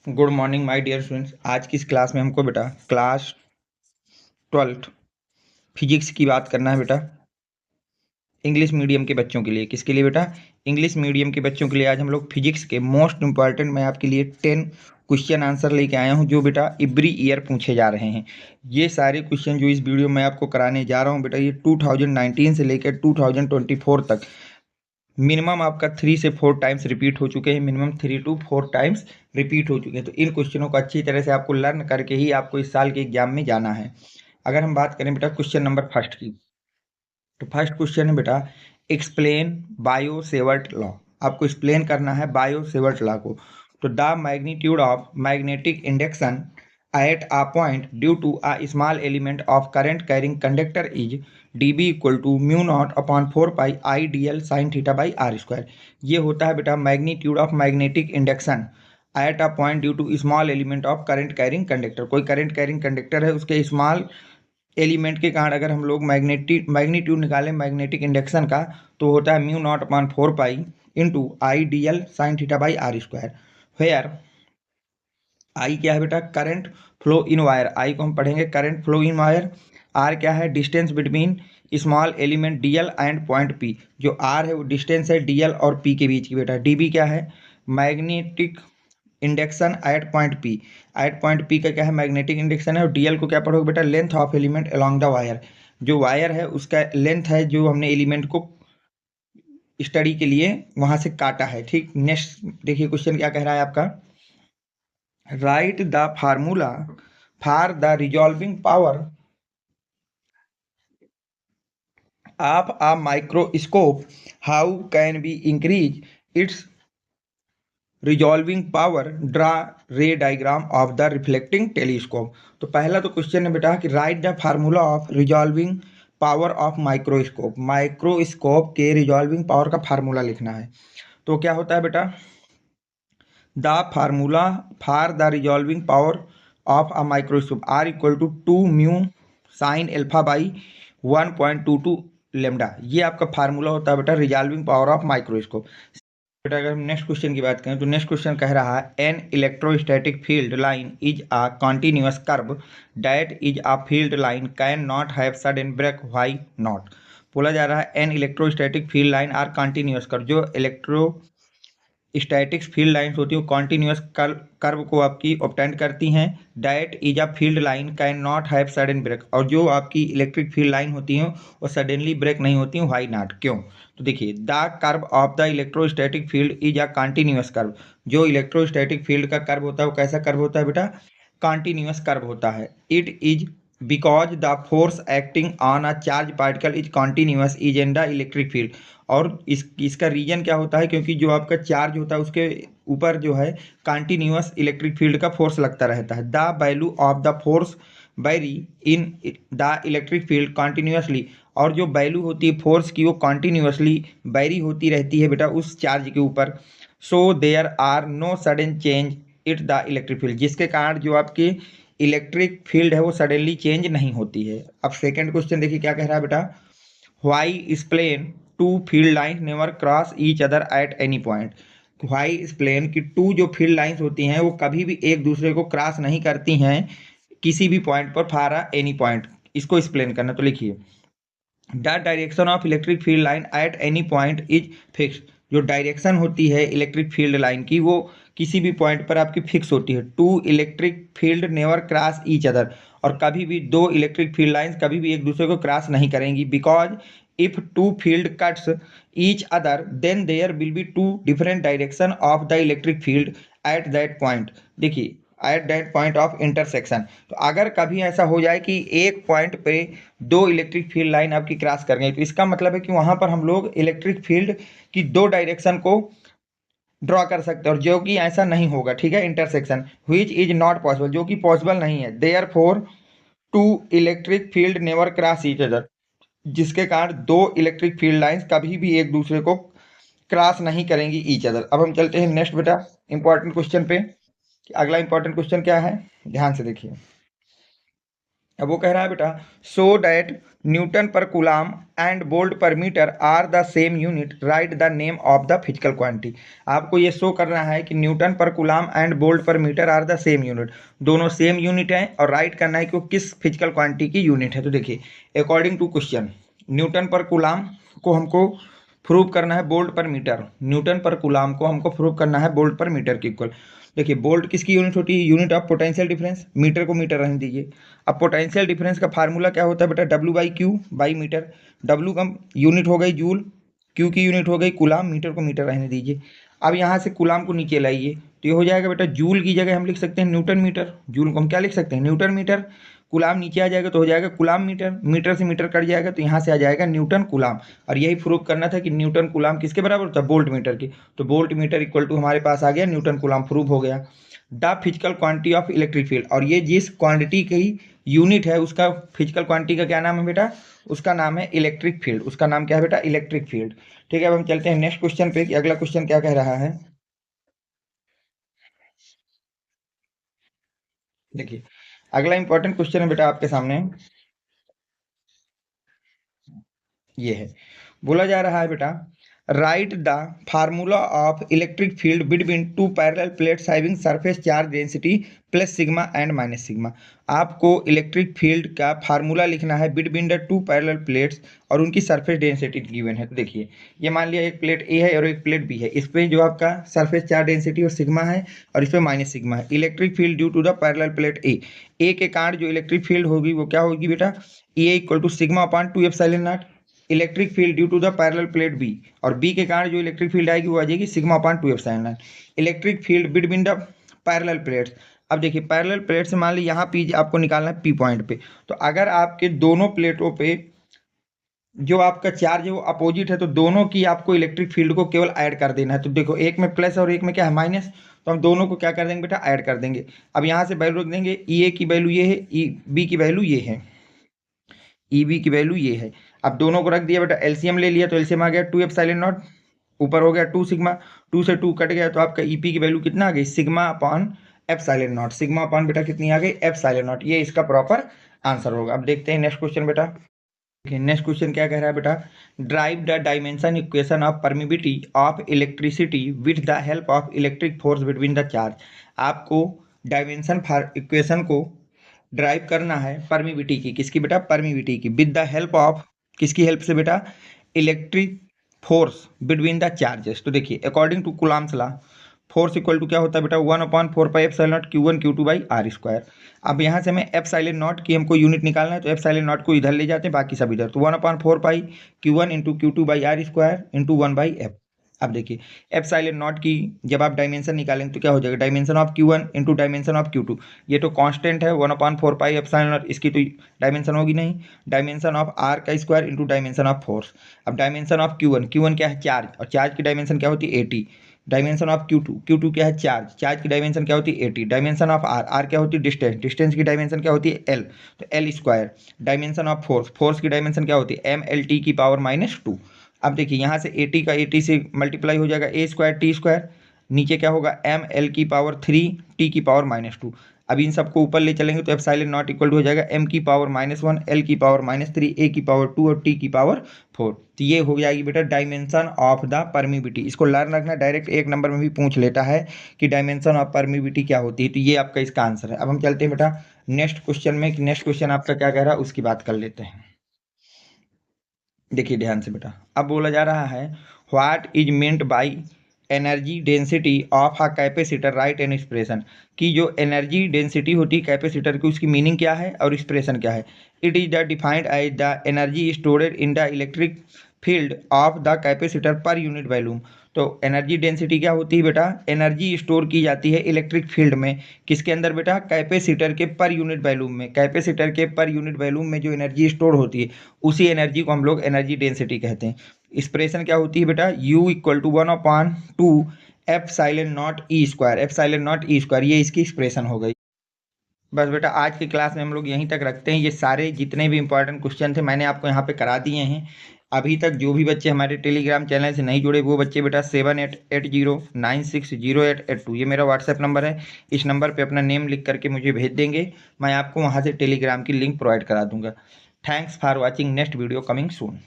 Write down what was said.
Good morning my dear students. आज की इस क्लास में हमको बेटा क्लास 12 फिजिक्स की बात करना है बेटा, इंग्लिश मीडियम के बच्चों के लिए। किसके लिए बेटा? इंग्लिश मीडियम के बच्चों के लिए। आज हम लोग फिजिक्स के मोस्ट इंपॉर्टेंट मैं आपके लिए 10 क्वेश्चन आंसर लेके आया हूं, जो बेटा एवरी ईयर पूछे जा रहे हैं। ये सारे क्वेश्चन जो इस वीडियो में आपको कराने जा रहा हूँ बेटा, ये 2019 से लेकर 2024 तक मिनिमम आपका 3 से 4 टाइम्स रिपीट हो चुके हैं। मिनिमम 3 to 4 टाइम्स रिपीट हो चुके हैं। तो इन क्वेश्चनों को अच्छी तरह से आपको लर्न करके ही आपको इस साल के एग्जाम में जाना है। अगर हम बात करें बेटा क्वेश्चन नंबर फर्स्ट की, तो फर्स्ट क्वेश्चन है बेटा एक्सप्लेन बायो सेवर्ट लॉ। आपको एक्सप्लेन करना है बायो सेवर्ट लॉ को। तो the magnitude of magnetic induction at a point due to a small element of current carrying conductor is dB equal to mu naught upon 4 pi I D L sine theta by R square. ये होता है बेटा magnitude of magnetic induction at a point due to small element of current carrying conductor. कोई current carrying conductor है, उसके small element के कारण अगर हम लोग मैग्नीट्यूड निकालें मैग्नेटिक इंडक्शन का, तो होता है mu naught upon 4 pi into I D L sine theta by R square. Where I क्या है बेटा? Current flow in wire. I को हम पढ़ेंगे current flow in wire. R क्या है? Distance between small element D L and point P. जो R है वो डिस्टेंस है डी एल और पी के बीच की बेटा। डी बी क्या है? Magnetic induction at point P. At point P का क्या है? मैग्नेटिक इंडक्शन है। और डीएल को क्या पढ़ोगे बेटा? Length of element along the wire. जो वायर है उसका लेंथ है, जो हमने एलिमेंट को स्टडी के लिए वहां से काटा है। ठीक, नेक्स्ट देखिए क्वेश्चन क्या कह रहा है आपका। Write the formula for the resolving power of a microscope. How can be increase its resolving power, draw ray diagram of the reflecting telescope. तो पहला तो क्वेश्चन है बेटा कि write the formula of resolving power of microscope. Microscope के resolving power का formula लिखना है। तो क्या होता है बेटा? The formula for the resolving power of a microscope R equal to 2 mu sine alpha by 1.22 lambda. ये आपका फार्मूला होता है बेटा रिजॉल्विंग पावर ऑफ माइक्रोस्कोप। बेटा अगर हम नेक्स्ट क्वेश्चन की बात करें, तो नेक्स्ट क्वेश्चन कह रहा है an electrostatic field line is a continuous curve that is a field line can not have sudden break, why not. बोला जा रहा है an electrostatic field line are continuous curve. जो स्टैटिक्स फील्ड लाइंस होती है वो कॉन्टिन्यूअस कर्व को आपकी ऑब्टेंड करती हैं। That is a field line can not have sudden break. और जो आपकी इलेक्ट्रिक फील्ड लाइन होती हैं वो सडनली ब्रेक नहीं होती हैं, व्हाई नॉट, क्यों? तो देखिए the curve of the electrostatic field is a continuous curve. जो इलेक्ट्रोस्टैटिक फील्ड का कर्व होता है वो कैसा कर्व होता है बेटा? कॉन्टिन्यूअस कर्व होता है। It is because the force acting on a charge particle is continuous is in the electric field. और इसका रीजन क्या होता है? क्योंकि जो आपका चार्ज होता है उसके ऊपर जो है कॉन्टिन्यूअस इलेक्ट्रिक फील्ड का फोर्स लगता रहता है। The value of the force very in the electric field continuously. और जो वैल्यू होती है फोर्स की वो कॉन्टिन्यूअसली वेरी होती रहती है बेटा उस चार्ज के ऊपर। So there are no sudden change it the electric field, जिसके कारण जो आपकी इलेक्ट्रिक फील्ड है वो सडनली चेंज नहीं होती है। अब सेकेंड क्वेश्चन देखिए क्या कह रहा है बेटा। Why explain two field line never cross each other at any point. Why explain कि टू जो फील्ड लाइंस होती हैं वो कभी भी एक दूसरे को क्रॉस नहीं करती हैं किसी भी पॉइंट पर, फॉर एनी पॉइंट। इसको एक्सप्लेन करना। तो लिखिए the direction of electric field line at any point is fixed. जो डायरेक्शन होती है इलेक्ट्रिक फील्ड लाइन की वो किसी भी पॉइंट पर आपकी फिक्स होती है। Two electric field never cross each other. और कभी भी दो इलेक्ट्रिक फील्ड लाइंस कभी भी एक दूसरे को क्रॉस नहीं करेंगी। Because if two field cuts each other then there will be two different direction of the electric field at that point. देखिए at that point of intersection. तो अगर कभी ऐसा हो जाए कि एक पॉइंट पे दो इलेक्ट्रिक फील्ड लाइन आपकी क्रॉस कर गई, तो इसका मतलब है कि वहां पर हम लोग इलेक्ट्रिक फील्ड की दो डायरेक्शन को ड्रॉ कर सकते हैं, और जो कि ऐसा नहीं होगा। ठीक है, intersection which is not possible, जो कि पॉसिबल नहीं है। Therefore two electric field never cross each other, जिसके कारण दो इलेक्ट्रिक फील्ड लाइंस कभी भी एक दूसरे को क्रॉस नहीं करेंगी ईच अदर। अब हम चलते हैं नेक्स्ट बेटा इंपॉर्टेंट क्वेश्चन पे। अगला इंपॉर्टेंट क्वेश्चन क्या है, ध्यान से देखिए। अब वो कह रहा है बेटा so that newton per coulomb and volt per metre are the same unit, write the name of the physical quantity. आपको ये शो करना है कि newton per coulomb and volt per metre are the same unit, दोनों same unit हैं, और right करना है कि वो किस फिजिकल क्वांटिटी की यूनिट है। तो देखिए according to question Newton per coulomb को हमको प्रूव करना है volt per metre, Newton per coulomb को हमको प्रूव करना है वोल्ट पर मीटर के इक्वल। देखिए वोल्ट किसकी यूनिट होती है, unit of potential difference, metre को मीटर रहने दीजिए। अब पोटेंशियल डिफरेंस का फार्मूला क्या होता है बेटा, W by Q by metre. W का यूनिट हो गई जूल, क्यू की यूनिट हो गई कुलाम, मीटर को मीटर रहने दीजिए। अब यहाँ से कुलाम को नीचे लाइए तो ये हो जाएगा बेटा जूल की जगह हम लिख सकते हैं न्यूटन मीटर, जूल को हम क्या लिख सकते हैं न्यूटन मीटर। कुलाम नीचे आ जाएगा तो हो जाएगा कुलाम मीटर, मीटर से मीटर कट जाएगा तो यहाँ से आ जाएगा न्यूटन कुलाम। और यही प्रूव करना था कि न्यूटन कुलाम किसके बराबर होता है, वोल्ट मीटर की। तो वोल्ट मीटर इक्वल टू हमारे पास आ गया न्यूटन कुलाम, प्रूव हो गया। The physical quantity of electric field, और ये जिस क्वांटिटी की यूनिट है उसका फिजिकल क्वांटिटी का क्या नाम है बेटा, उसका नाम है इलेक्ट्रिक फील्ड, उसका नाम क्या है बेटा, इलेक्ट्रिक फील्ड। ठीक है, अब हम चलते हैं नेक्स्ट क्वेश्चन पे कि अगला क्वेश्चन क्या कह रहा है। देखिए अगला इंपॉर्टेंट क्वेश्चन है बेटा आपके सामने, ये है, बोला जा रहा है बेटा right the formula of electric field between two parallel plates having surface charge density plus sigma and minus sigma. आपको इलेक्ट्रिक फील्ड का फार्मूला लिखना है between the two parallel plates और उनकी सरफेस डेंसिटी गिवन है। तो देखिए ये मान लिया एक प्लेट ए है और एक प्लेट बी है, इस पर जो आपका सरफेस चार्ज डेंसिटी और सिग्मा है और इस पर माइनस सिग्मा है। Electric field due to the parallel plate A के कारण जो इलेक्ट्रिक फील्ड होगी वो क्या होगी बेटा, A equal to sigma upon 2 epsilon naught. Electric field due to the parallel plate B, और बी के कारण जो इलेक्ट्रिक फील्ड आएगी वो आ जाएगी sigma upon 2 epsilon naught. Electric field between the parallel plates, अब देखिए पैरेलल प्लेट से मान ली यहाँ पी आपको निकालना है पी पॉइंट पे, तो अगर आपके दोनों प्लेटों पे जो आपका चार्ज है वो अपोजिट है तो दोनों की आपको इलेक्ट्रिक फील्ड को केवल ऐड कर देना है। तो देखो एक में प्लस और एक में क्या है माइनस, तो हम दोनों को क्या कर देंगे बेटा, ऐड कर देंगे। अब यहाँ से वैल्यू रख देंगे, ई ए की वैल्यू ये है, ई बी की वैल्यू ये है, ई बी की वैल्यू ये है। अब दोनों को रख दिया बेटा, एलसीएम ले लिया तो एलसीएम आ गया 2 एप्सिलॉन नॉट, ऊपर हो गया 2 सिग्मा, 2 से 2 कट गया तो आपका ईपी की वैल्यू कितना आ गई, sigma upon epsilon not, sigma upon बेटा कितनी आ गई, एप्सिलॉन नॉट। ये इसका प्रॉपर आंसर होगा। अब देखते हैं नेक्स्ट क्वेश्चन बेटा। देखिए नेक्स्ट क्वेश्चन क्या कह रहा है बेटा, derive the dimension equation of permeability of electricity with the help of electric force between the charge. आपको डायमेंशन इक्वेशन को ड्राइव करना है परमिबिलिटी की, किसकी बेटा, परमिबिलिटी की, विद द हेल्प ऑफ, किसकी हेल्प से बेटा, electric force between the charges. तो देखिए according to Coulomb's law force equal to क्या होता है बेटा, 1/4 pi epsilon naught Q1 Q2 by R square. अब यहाँ से हमें एप्सिलॉन नॉट की हमको यूनिट निकालना है तो एप्सिलॉन नॉट को इधर ले जाते हैं, बाकी सब इधर, तो 1/4 pi Q1 into Q2 by R square into 1/f। अब देखिए एप्सिलॉन नॉट की जब आप डायमेंशन निकालेंगे तो क्या हो जाएगा, dimension of Q1 into dimension of Q2, ये तो कांस्टेंट है 1/4 पाई एप्सिलॉन नॉट, इसकी तो डायमेंशन होगी नहीं, डायमेंशन ऑफ आर का square into dimension of force. अब डायमेंशन ऑफ Q1 क्या है, चार्ज, और चार्ज की डायमेंशन क्या होती है 80। डायमेंशन ऑफ Q2 क्या है, चार्ज की डायमेंशन क्या होती है 80। डायमेंशन ऑफ आर क्या होती है, डिस्टेंस की डायमेंशन क्या होती है L, तो L square. Dimension of force की डायमेंशन क्या होती है MLT की पावर -2। अब देखिए यहाँ से 80 का 80 से मल्टीप्लाई हो जाएगा A स्क्वायर T स्क्वायर, नीचे क्या होगा ML की पावर 3 T की पावर -2। अब इन सबको ऊपर ले चलेंगे तो एप्सिलॉन नॉट इक्वल टू हो जाएगा M की पावर -1, L की पावर -3, A की पावर 2 और T की पावर 4। तो ये हो जाएगी बेटा डायमेंशन ऑफ द परमिबिलिटी। इसको लर्न रखना, डायरेक्ट एक नंबर में भी पूछ लेता है कि डायमेंशन ऑफ परमिबिलिटी क्या होती है, तो ये आपका इसका आंसर है। अब हम चलते हैं बेटा नेक्स्ट क्वेश्चन में, नेक्स्ट क्वेश्चन आपका क्या कह रहा है उसकी बात कर लेते हैं। देखिए ध्यान से बेटा, अब बोला जा रहा है what is meant by energy density of a capacitor, write an expression. की जो एनर्जी डेंसिटी होती है कैपेसिटर की उसकी मीनिंग क्या है और एक्सप्रेशन क्या है। It is the defined as the energy stored in the electric field of the capacitor per unit volume. तो एनर्जी डेंसिटी क्या होती है बेटा, एनर्जी स्टोर की जाती है इलेक्ट्रिक फील्ड में, किसके अंदर बेटा, कैपेसिटर के पर यूनिट वॉल्यूम में। कैपेसिटर के पर यूनिट वॉल्यूम में जो एनर्जी स्टोर होती है उसी एनर्जी को हम लोग एनर्जी डेंसिटी कहते हैं। एक्सप्रेशन क्या होती है बेटा, U equal to 1/2 epsilon naught E square, epsilon naught E square, ये इसकी एक्सप्रेशन हो गई। बस बेटा आज की क्लास में हम लोग यहीं तक रखते हैं। ये सारे जितने भी इंपॉर्टेंट क्वेश्चन थे मैंने आपको यहाँ पे करा दिए हैं। अभी तक जो भी बच्चे हमारे टेलीग्राम चैनल से नहीं जुड़े वो बच्चे बेटा 7880960882 ये मेरा व्हाट्सएप नंबर है। इस नंबर पे अपना नेम लिख करके मुझे भेज देंगे, मैं आपको वहाँ से टेलीग्राम की लिंक प्रोवाइड करा दूंगा। Thanks for watching, next video coming soon.